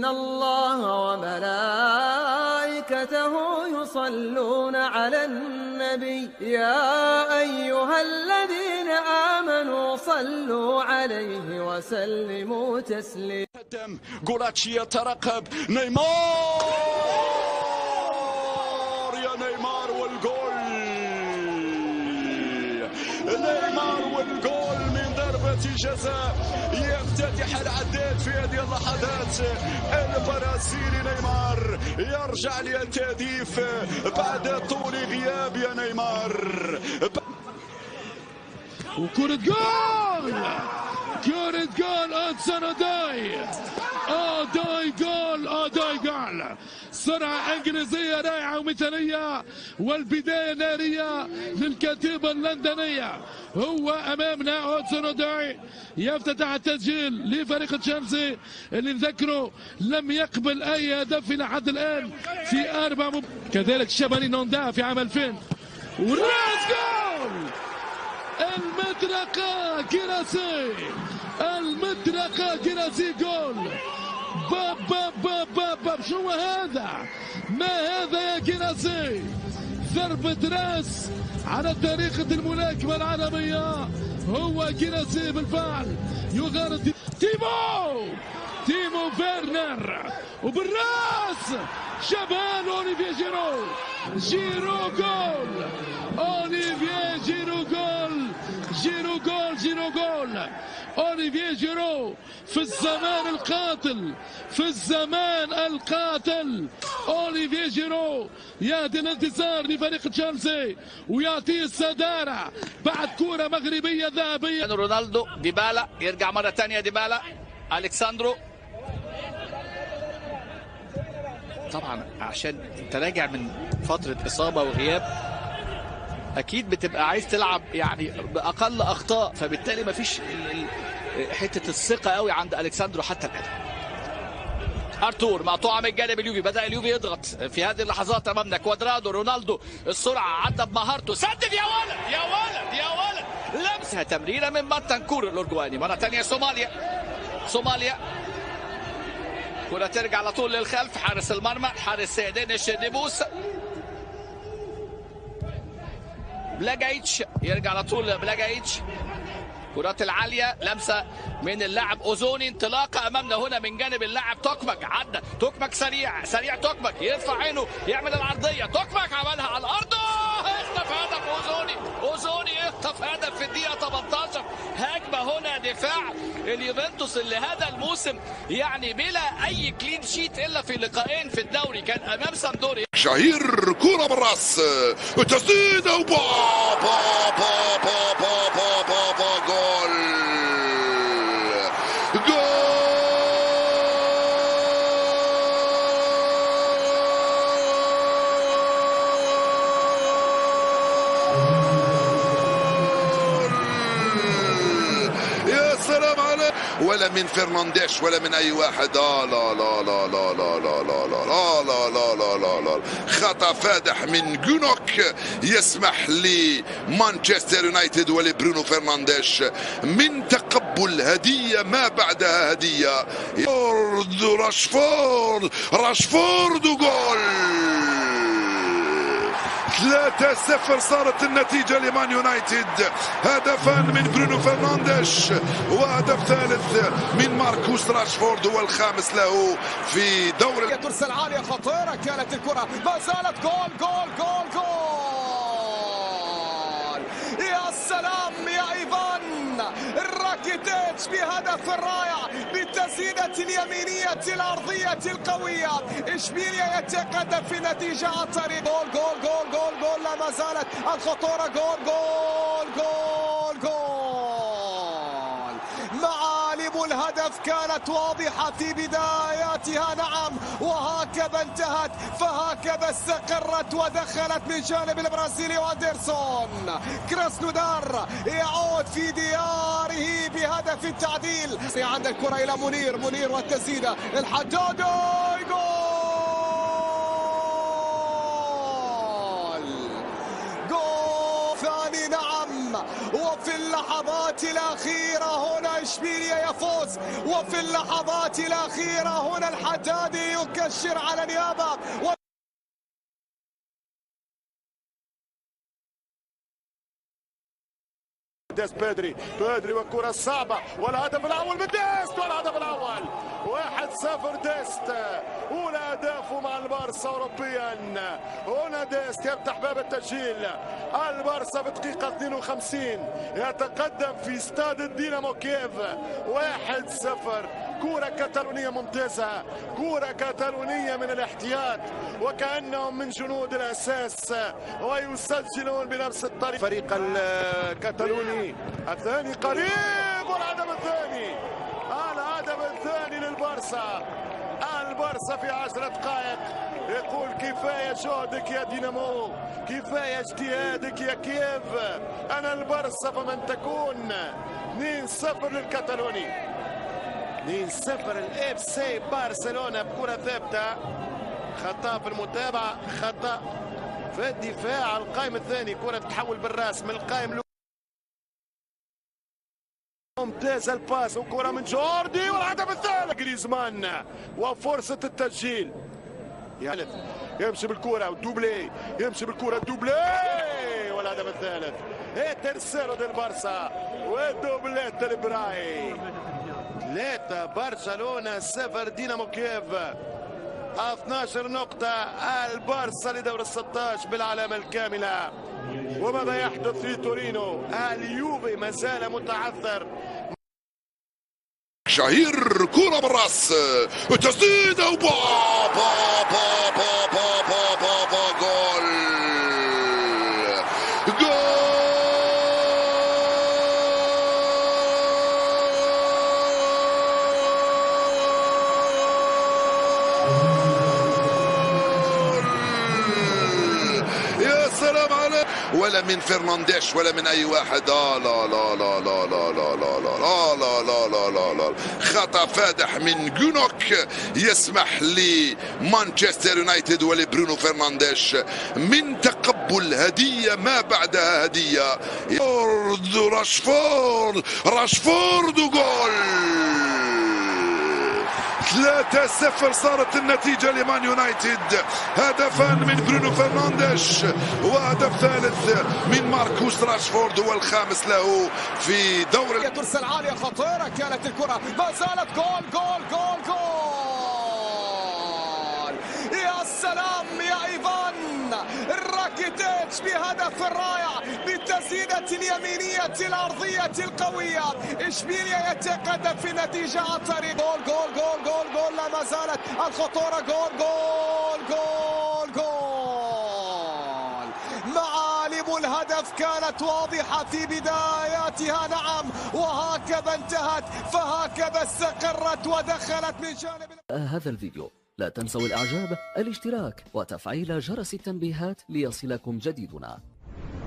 إن الله وملائكته يصلون على النبي يا أيها الذين آمنوا صلوا عليه وسلموا تسليما. جولاتشي يترقب نيمار، يا نيمار والجول، نيمار والجول من ضربة جزاء يفتتح العداد في هذه اللحظات. البرازيلي نيمار يرجع للتهديف بعد طول غياب يا نيمار. وكرة جول، كرة جول أدسون أوداي، أوداي جول، أوداي جول. سرعة إنجليزية رائعة ومثالية، والبداية نارية للكتيبة اللندنية. هو أمامنا أدسون أوداي يفتتح التسجيل لفريق تشيلسي اللي نذكره لم يقبل أي هدف إلى حد الآن في 4 كذلك شاباني نوندا في عام 2000. وراس جول، المطرقة جيراسي، المطرقة جيراسي جول. باب باب باب باب باب، شو هذا؟ ما هذا يا جيراسي؟ ضربة راس على طريقة الملاكمة العالمية. هو جيراسي بالفعل يغارد تيمو فيرنر، وبالراس شبان أوليفيه جيرو، جيرو جول، أوليفيه جيرو جول، جيرو جول، جيرو جول. أوليفيه جيرو في الزمان القاتل، في الزمان القاتل. أوليفيه جيرو يهدي الانتصار لفريق تشيلسي ويعطيه الصدارة بعد كرة مغربية ذهبية. رونالدو، ديبالا يرجع مرة ثانية، ديبالا، ألكساندرو. طبعا عشان انت راجع من فترة إصابة وغياب اكيد بتبقى عايز تلعب يعني باقل اخطاء، فبالتالي مفيش حته الثقه قوي عند الكساندرو حتى الان. ارتور مقطوعه من الجانب اليوفي، بدا اليوفي يضغط في هذه اللحظات امامنا. كوادرادو، رونالدو السرعه، عدى بمهارته، سدد يا ولد يا ولد يا ولد، لمسها تمريره من باتانكور الاورجواني. مره ثانيه صوماليا كره ترجع على طول للخلف. حارس المرمى حارس دينيش ديبوس، بلاجايتش يرجع على طول. بلاجايتش كرات العاليه، لمسه من اللاعب اوزوني، انطلاقه امامنا هنا من جانب اللاعب توكماك. عدى توكماك، سريع توكماك، يرفع عينه يعمل العرضيه. توكماك عملها على الارض، اخطف هدف اوزوني اخطف هدف في الدقيقه 18. هجمه هنا دفاع اليوفنتوس اللي هذا الموسم يعني بلا اي كلين شيت الا في لقاءين في الدوري، كان امام سامدوريا. شهير كرة بالراس، التسديدة وبا با با با با با با با جول، جول. يا سلام عليك، ولا من فرنانديش ولا من اي واحد. لا لا لا لا لا لا لا لا لا لا لا لا لا لا. خطأ فادح من جونوك يسمح لمانشستر يونايتد ولبرونو فرنانديش من تقبل هدية ما بعدها هدية. راشفورد وجول. 3-0 صارت النتيجة لمان يونايتد. هدفان من برونو فرنانديش وهدف ثالث من ماركوس راشفورد، هو الخامس له في دور. ترسل عالية خطيرة كانت الكرة، ما زالت جول جول جول جول. يا سلام يا ايفان الراكيتيتش بهدف الرائع بالتسديدة اليمينية الأرضية القوية. إشبيليا يتقدم في النتيجة عن طريق جول جول جول جول جول. لا ما زالت الخطورة، جول جول جول جول. معالم الهدف كانت واضحة في بداياتها، نعم، وهكذا انتهت، فهكذا استقرت ودخلت من جانب البرازيلي واندرسون. كراسنودار يعود في دياره بهدف التعديل. عند الكرة إلى منير والتسديدة، الحدادي، جول ثاني، نعم، وفي اللحظات الأخيرة هنا إشبيليا يفوز، وفي اللحظات الأخيرة هنا الحدادي يكشر على نيابة. ديست بيدري والكرة الصعبة والهدف الأول من ديست، والهدف الأول 1-0 ديست، أولى أهدافه مع البارسا أوروبيا. هنا ديست يفتح باب التسجيل. البارسا في دقيقة 52 يتقدم في استاد الدينامو كييف 1-0. كرة كتالونية ممتازة، كرة كتالونية من الاحتياط وكأنهم من جنود الأساس ويسجلون بنفس الطريقة. فريق الكتالوني الثاني قريب، والهدف الثاني، الهدف الثاني للبارسا. البارسا في 10 دقائق يقول كفاية جهدك يا دينامو، كفاية اجتهادك يا كييف، أنا البارسا فمن تكون. 2-0 للكتالوني، 2-0 الاف سي برشلونة بكرة ثابتة. خطأ في المتابعة، خطأ في الدفاع. القائم الثاني كرة تتحول بالراس من القائم. ممتاز الباس وكرة من جوردي، والهدف الثالث جريزمان وفرصة التسجيل. يمشي بالكرة ودوبلي، يمشي بالكرة دوبلي، والهدف الثالث. ترسيرو ديال البارسا ودوبليت البراي. 3 برشلونة 0 دينامو كييف. 12 نقطة البارسا لدور ال16 بالعلامة الكاملة. وماذا يحدث في تورينو؟ اليوفي ما زال متعثر. شهير كرة بالراس وتسديدة وبا با با با با با با با جول جول. يا سلام عليك، ولا من فرنانديش ولا من اي واحد. لا لا لا لا لا لا لا لا لا لا لا لا لا لا. خطأ فادح من جونوك يسمح لمانشستر يونايتد ولبرونو فرنانديش من تقبل هدية ما بعدها هدية. راشفورد وجول. 3-0 صارت النتيجة لمان يونايتد. هدفان من برونو فرنانديش وهدف ثالث من ماركوس راشفورد، والخامس له في دور. ترسل عالية خطيرة كانت الكرة، ما زالت جول جول جول جول. يا سلام يا إيفان، الراكيتيتش بهدف الرائع بالتسديدة اليمينية الأرضية القوية. إشبيليا يتقدم في النتيجة عن طريق جول جول جول جول جول. لا ما زالت الخطورة، جول جول جول جول. معالم الهدف كانت واضحة في بداياتها، نعم، وهكذا انتهت، فهكذا استقرت ودخلت من جانب. هذا الفيديو لا تنسوا الإعجاب، الاشتراك وتفعيل جرس التنبيهات ليصلكم جديدنا.